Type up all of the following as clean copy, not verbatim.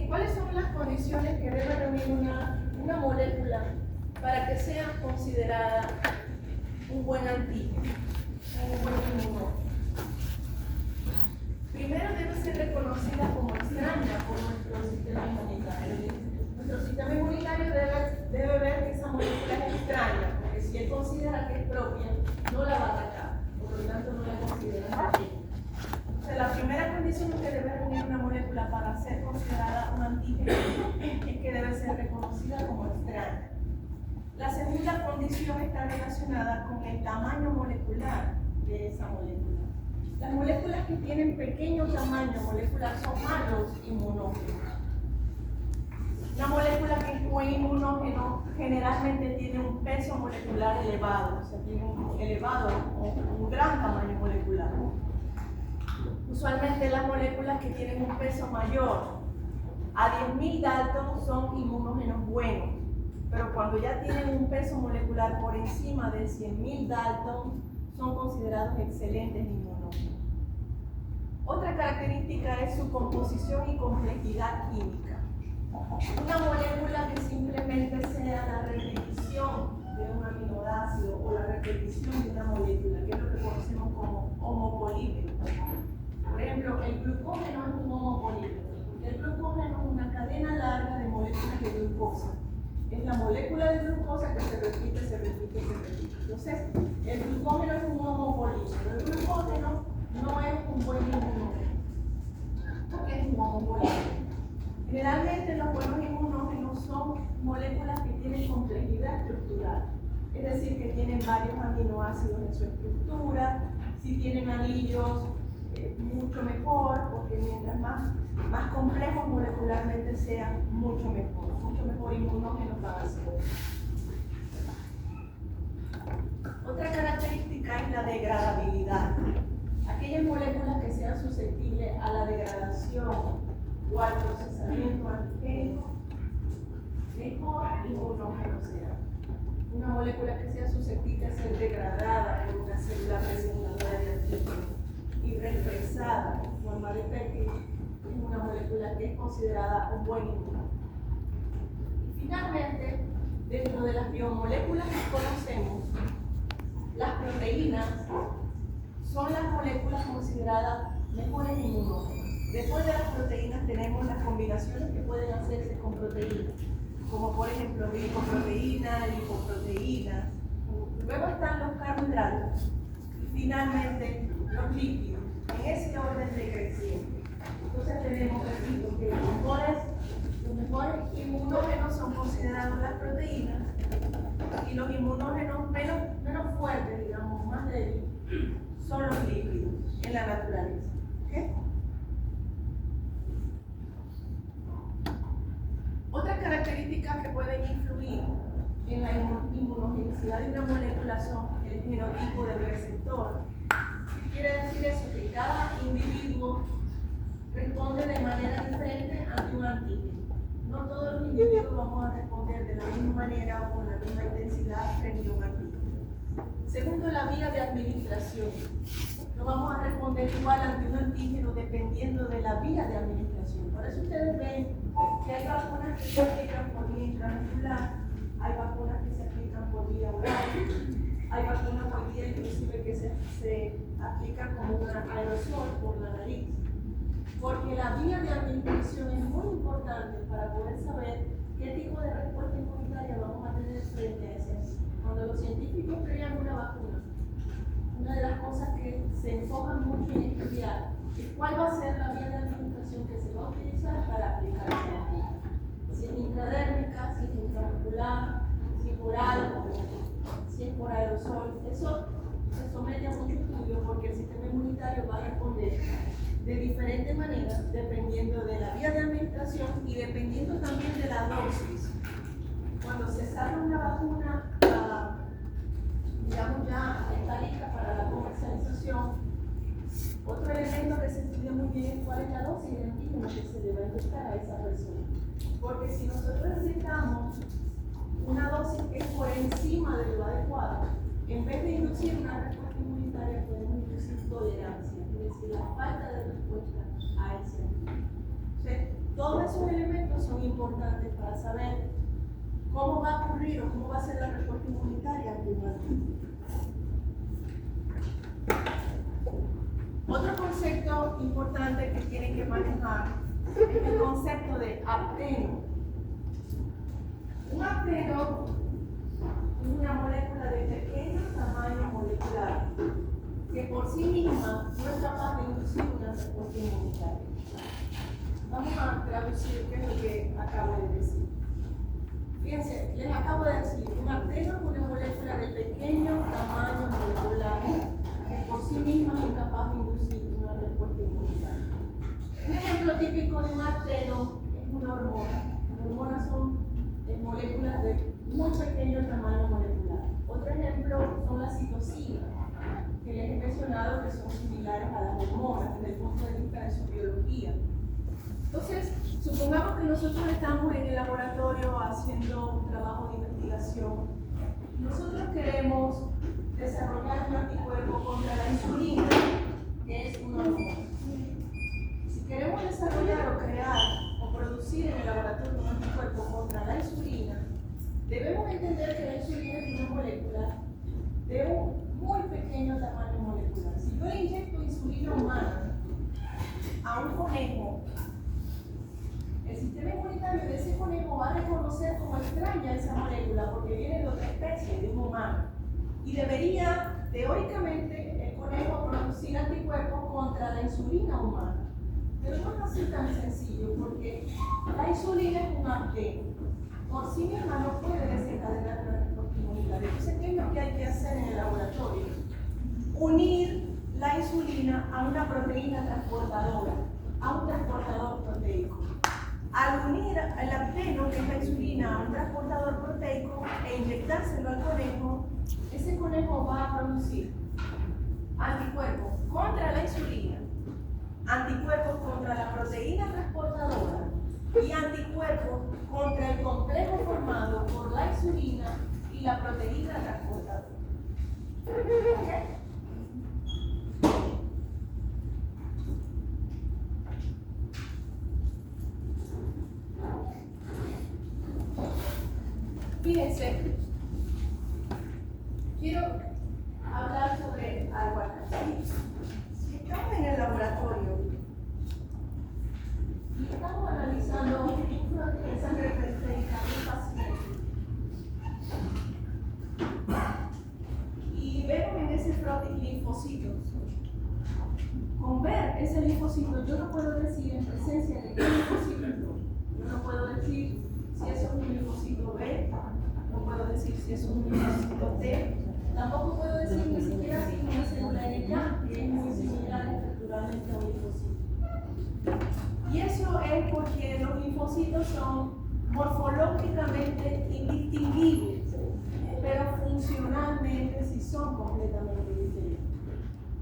¿cuáles son las condiciones que debe reunir una molécula para que sea considerada un buen antígeno, un buen inmunógeno? Primero debe ser reconocida como extraña por nuestro sistema inmunitario. Nuestro sistema inmunitario debe ver que esa molécula es extraña, porque si él considera que es propia, no la va a atacar, por lo tanto no la considera propia. O sea, la primera condición que debe reunir una molécula para ser considerada un antígeno es que debe ser reconocida como extraña. La segunda condición está relacionada con el tamaño molecular de esa molécula. Las moléculas que tienen pequeño tamaño molecular son malos inmunógenos. Una molécula que es buen inmunógeno generalmente tiene un peso molecular elevado, o sea, tiene un elevado o un gran tamaño molecular. Usualmente las moléculas que tienen un peso mayor a 10.000 Dalton son inmunógenos buenos, pero cuando ya tienen un peso molecular por encima de 100.000 Dalton son considerados excelentes inmunógenos. Otra característica es su composición y complejidad química. Una molécula que simplemente sea la repetición de un aminoácido o la repetición de una molécula, que es lo que conocemos como homopolímero. Por ejemplo, el glucógeno es un homopolímero. El glucógeno es una cadena larga de moléculas de glucosa. Es la molécula de glucosa que se repite, se repite, se repite. Entonces, el glucógeno es un homopolímero. El glucógeno no es un buen inmunógeno, porque es un homopolímero. Generalmente los buenos inmunógenos son moléculas que tienen complejidad estructural, es decir, que tienen varios aminoácidos en su estructura. Si tienen anillos, mucho mejor, porque mientras más complejos molecularmente sean, mucho mejor inmunógenos van a ser. Otra característica es la degradabilidad. Aquellas moléculas que sean susceptibles a la degradación o al procesamiento antigénico, mejor inmunógeno será. Una molécula que sea susceptible a ser degradada por una célula presentadora de antígeno y represada en forma de péptido es una molécula que es considerada un buen inmunógeno. Y finalmente, dentro de las biomoléculas que conocemos, las proteínas son las moléculas consideradas mejores inmunógenas. Después de las proteínas tenemos las combinaciones que pueden hacerse con proteínas, como por ejemplo glicoproteína, lipoproteína. Luego están los carbohidratos y finalmente los lípidos, en ese orden decreciente. Entonces tenemos aquí que los mejores inmunógenos son considerados las proteínas y los inmunógenos menos fuertes, digamos, más débiles, son los lípidos en la naturaleza. ¿Okay? Otras características que pueden influir en la inmunogenicidad de una molécula son el genotipo del receptor. ¿Qué quiere decir eso? Que cada individuo responde de manera diferente ante un antígeno. No todos los individuos vamos a responder de la misma manera o con la misma intensidad frente a un antígeno. Segundo, la vía de administración. No vamos a responder igual ante un antígeno dependiendo de la vía de administración. Por eso ustedes ven que hay vacunas que se aplican por vía intramuscular, hay vacunas que se aplican por vía oral, hay vacunas por vía inclusive que se aplican como un aerosol por la nariz. Porque la vía de administración es muy importante para poder saber qué tipo de respuesta inmunitaria vamos a tener frente a ese antígeno. Cuando los científicos crean una vacuna, una de las cosas que se enfocan mucho en estudiar es cuál va a ser la vía de administración que se va a utilizar para aplicar ese antígeno. Si es intradérmica, si es intramuscular, si es oral, si es por aerosol. Eso se somete a mucho estudio porque el sistema inmunitario va a responder de diferente manera dependiendo de la vía de administración y dependiendo también de la dosis. Cuando se saca una vacuna, digamos ya está lista para la comercialización, otro elemento que se estudia muy bien es cuál es la dosis de antígeno que se le va a inyectar a esa persona. Porque si nosotros necesitamos una dosis que es por encima de lo adecuado, en vez de inducir una respuesta inmunitaria, podemos inducir tolerancia, es decir, la falta de respuesta a ese antígeno. Todos esos elementos son importantes para saber cómo va a ocurrir o cómo va a ser la respuesta inmunitaria ante un antígeno. Otro concepto importante que tienen que manejar es el concepto de apteno. Un apteno es una molécula de pequeño tamaño molecular que por sí misma no es capaz de inducir una respuesta inmunitaria. Vamos a traducir qué es lo que acabo de decir. Fíjense, les acabo de decir, un apteno es una molécula de pequeño tamaño molecular que por sí misma es incapaz de inducir una respuesta inmunitaria. Un ejemplo típico de un apteno es una hormona. Las hormonas son moléculas de muy pequeño tamaño molecular. Otro ejemplo son las citocinas, que les he mencionado que son similares a las hormonas desde el punto de vista de su biología. Entonces, supongamos que nosotros estamos en el laboratorio haciendo un trabajo de investigación. Nosotros queremos desarrollar un anticuerpo contra la insulina, que es una hormona. Si queremos desarrollar o crear o producir en el laboratorio un anticuerpo contra la insulina, debemos entender que la insulina es una molécula de un muy pequeño tamaño molecular. Si yo le inyecto insulina humana a un conejo, el sistema inmunitario de ese conejo va a reconocer como extraña esa molécula porque viene de otra especie, de un humano. Y debería, teóricamente, el conejo producir anticuerpos contra la insulina humana. Pero no es así tan sencillo porque la insulina es un apteno. Por sí misma no puede desencadenar una respuesta inmunitaria. Entonces, ¿qué es lo que hay que hacer en el laboratorio? Unir la insulina a una proteína transportadora, a un transportador proteico. Al unir el apteno, que es la insulina, a un transportador proteico e inyectárselo al conejo, ese conejo va a producir anticuerpos contra la insulina, anticuerpos contra la proteína transportadora y anticuerpos contra el complejo formado por la insulina y la proteína transportadora. ¿Okay? Fíjense, quiero hablar sobre algo acá. Si estamos en el laboratorio y estamos analizando una sangre periférica de un paciente y vemos en ese frotis linfocitos, con ver ese linfocito yo no puedo decir en presencia de qué linfocito es. Yo no puedo decir si eso es un linfocito B, no puedo decir si eso es un linfocito T, tampoco puedo decir ni siquiera si es una célula NK, que es muy similar estructuralmente a un linfocito. Y eso es porque los linfocitos son morfológicamente indistinguibles, pero funcionalmente sí son completamente diferentes.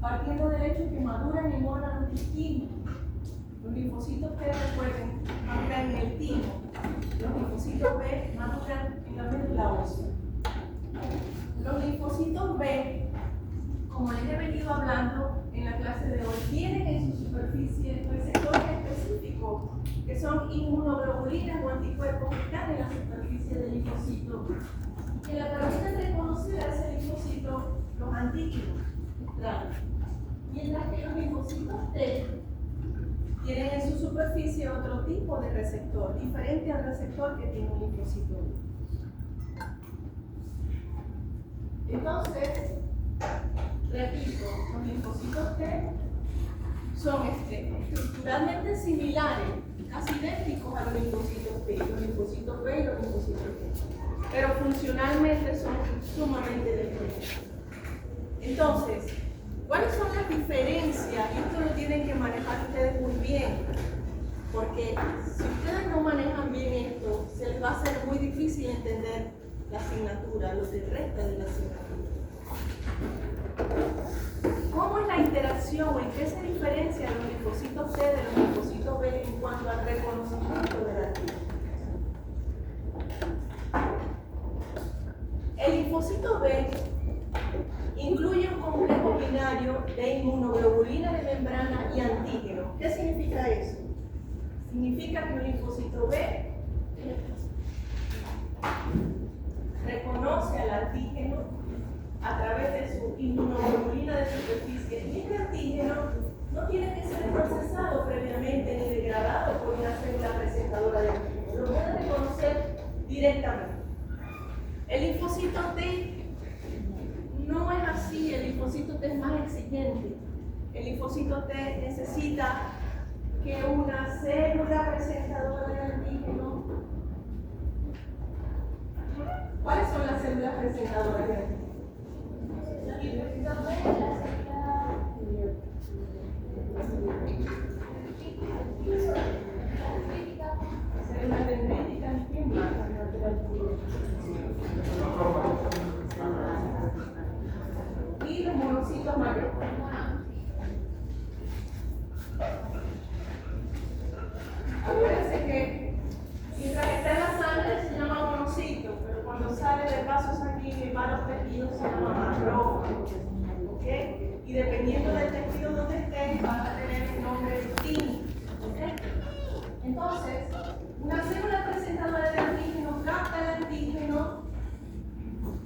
Partiendo del hecho que maduran en órganos distintos. Los linfocitos T, recuerden, maduran en el timo. Los linfocitos B maduran en la médula ósea. Los linfocitos B, como les he venido hablando en la clase de hoy, tienen en su superficie receptores específicos que son inmunoglobulinas o anticuerpos que están en la superficie del linfocito, que le permiten reconocer a ese linfocito los antígenos extraños. Mientras que los linfocitos T tienen en su superficie otro tipo de receptor, diferente al receptor que tiene un linfocito. Entonces, repito, los linfocitos T son estructuralmente similares, casi idénticos a los linfocitos T, los linfocitos B y los linfocitos T, pero funcionalmente son sumamente diferentes. Entonces, ¿cuáles son las diferencias? Y esto lo tienen que manejar ustedes muy bien, porque si ustedes no manejan bien esto, se les va a hacer muy difícil entender la asignatura, lo que resta de la asignatura. ¿Cómo es la interacción o en qué se diferencia los linfocitos T de los linfocitos B en cuanto al reconocimiento del antígeno? El linfocito B incluye un complejo binario de inmunoglobulina de membrana y antígeno. ¿Qué significa eso? Significa que un linfocito B reconoce al antígeno a través de su inmunoglobulina de superficie. Y este antígeno no tiene que ser procesado previamente ni degradado por una célula presentadora de antígeno. Lo puede reconocer directamente. El linfocito T no es así, el linfocito T es más exigente. El linfocito T necesita que una célula presentadora de antígeno. ¿Cuáles son las células presentadoras de antígeno? Células dendríticas, ¿quién más? Y los monocitos mayores. Acuérdense que mientras está en la sangre se llama monocito, pero cuando sale del vaso sanguíneo y va a los tejidos se llama macrófago. ¿Okay? Y dependiendo del tejido donde esté, va a tener un nombre distinto. ¿Okay? Entonces, una célula presentadora de antígeno capta el antígeno,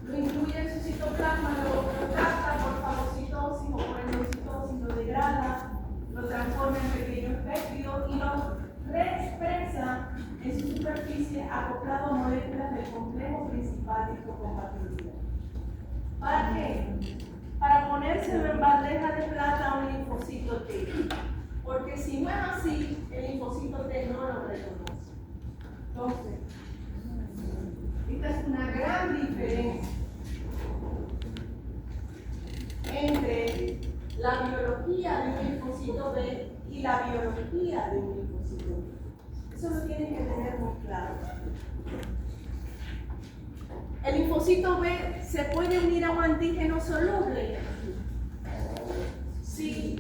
lo incluye en su citoplasma, lo capta por fagocitosis o por endocitosis, lo degrada, lo transforma en pequeños péptidos y lo reexpresa en su superficie acoplado a moléculas del complejo principal de histocompatibilidad. ¿Para qué? Para ponérselo en bandeja de plata a un linfocito T. Porque si no es así, el linfocito T no lo reconoce. Entonces, esta es una gran diferencia entre la biología de un linfocito B y la biología de un linfocito B. Eso lo tienen que tener muy claro. El linfocito B se puede unir a un antígeno soluble. Si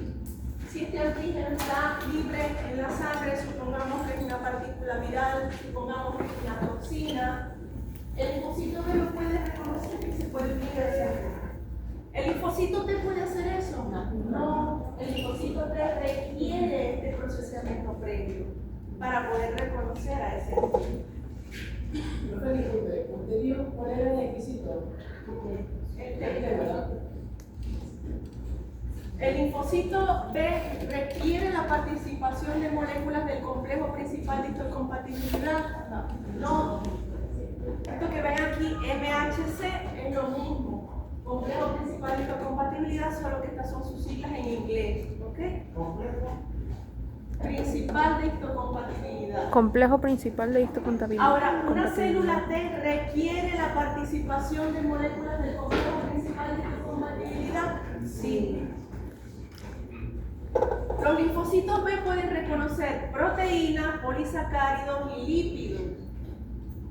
este antígeno está libre en la sangre, supongamos que es una partícula viral, supongamos que es una toxina, el linfocito B lo puede reconocer y se puede unir a ese antígeno. ¿El linfocito T puede hacer eso? No, el linfocito T requiere este procesamiento previo para poder reconocer a ese antígeno. ¿Usted dijo cuál era el requisito? El linfocito B requiere la participación de moléculas del complejo principal de histocompatibilidad. No. Esto que ven aquí, MHC, es lo mismo. Complejo principal de histocompatibilidad, solo que estas son sus siglas en inglés. ¿Ok? Principal de histocompatibilidad. Complejo principal de histocompatibilidad. Ahora, una célula T requiere la participación de moléculas del complejo principal de histocompatibilidad. Sí. Los linfocitos B pueden reconocer proteínas, polisacáridos y lípidos.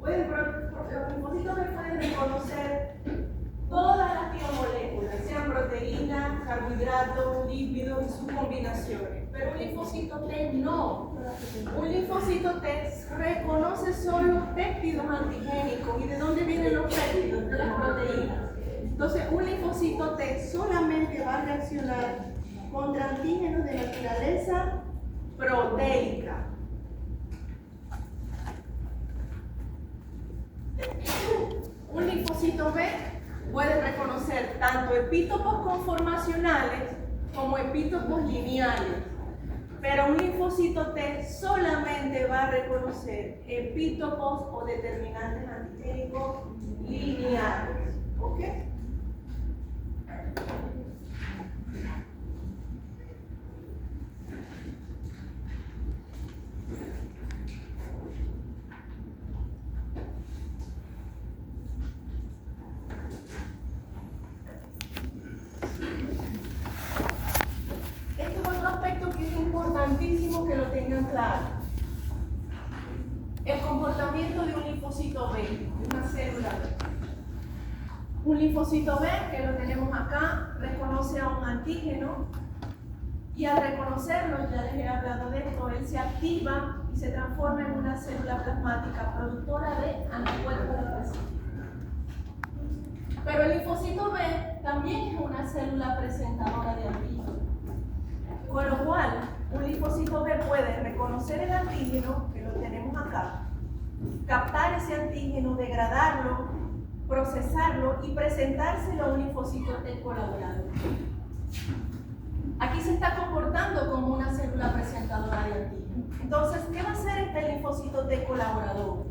Los linfocitos B pueden reconocer todas las biomoléculas, sean proteínas, carbohidratos, lípidos y sus combinaciones. Pero un linfocito T no. Un linfocito T reconoce solo péptidos antigénicos. ¿Y de dónde vienen los péptidos? De las proteínas. Entonces, un linfocito T solamente va a reaccionar contra antígenos de naturaleza proteica. Un linfocito B puede reconocer tanto epítopos conformacionales como epítopos lineales, pero un linfocito T solamente va a reconocer epítopos o determinantes antigénicos lineales. ¿Ok? Importantísimo que lo tengan claro. El comportamiento de un linfocito B, de una célula B. Un linfocito B, que lo tenemos acá, reconoce a un antígeno y al reconocerlo, ya les he hablado de esto, él se activa y se transforma en una célula plasmática productora de anticuerpos específicos. Pero el linfocito B también es una célula presentadora de antígenos. Con lo cual, un linfocito B puede reconocer reconocer el antígeno, que lo tenemos acá, captar ese antígeno, degradarlo, procesarlo y presentárselo a un linfocito T colaborador. Aquí se está comportando como una célula presentadora de antígeno. Entonces, ¿qué va a hacer este linfocito T colaborador?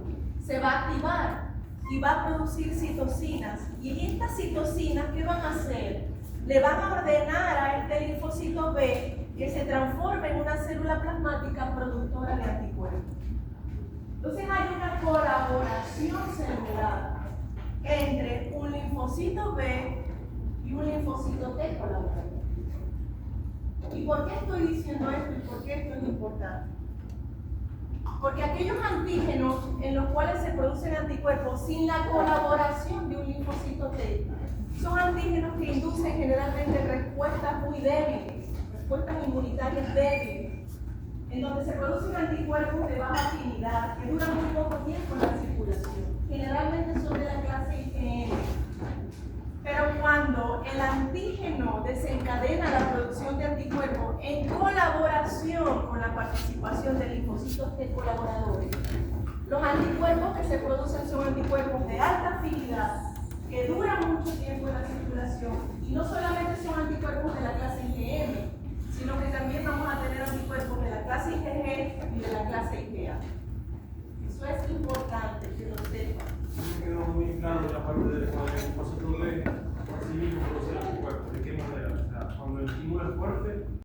Se va a activar y va a producir citocinas. Y estas citocinas, ¿qué van a hacer? Le van a ordenar a este linfocito B que se transforme en una célula plasmática productora de anticuerpos. Entonces hay una colaboración celular entre un linfocito B y un linfocito T colaborador. ¿Y por qué estoy diciendo esto y por qué esto es importante? Porque aquellos antígenos en los cuales se producen anticuerpos sin la colaboración de un linfocito T son antígenos que inducen generalmente respuestas muy débiles, respuestas inmunitarias débiles, en donde se producen anticuerpos de baja afinidad que duran muy poco tiempo en la circulación. Generalmente son de la clase IgM. Pero cuando el antígeno desencadena la producción de anticuerpos en colaboración con la participación de linfocitos T colaboradores, los anticuerpos que se producen son anticuerpos de alta afinidad que duran mucho tiempo en la circulación y no solamente son anticuerpos de la clase IgM, sino que también vamos a tener anticuerpos de la clase IgG y de la clase IgA. Eso es importante que lo sepan. Me quedó muy claro la parte del linfocito B, por sí mismo produce anticuerpos. ¿De qué manera? O sea, cuando el estímulo es fuerte,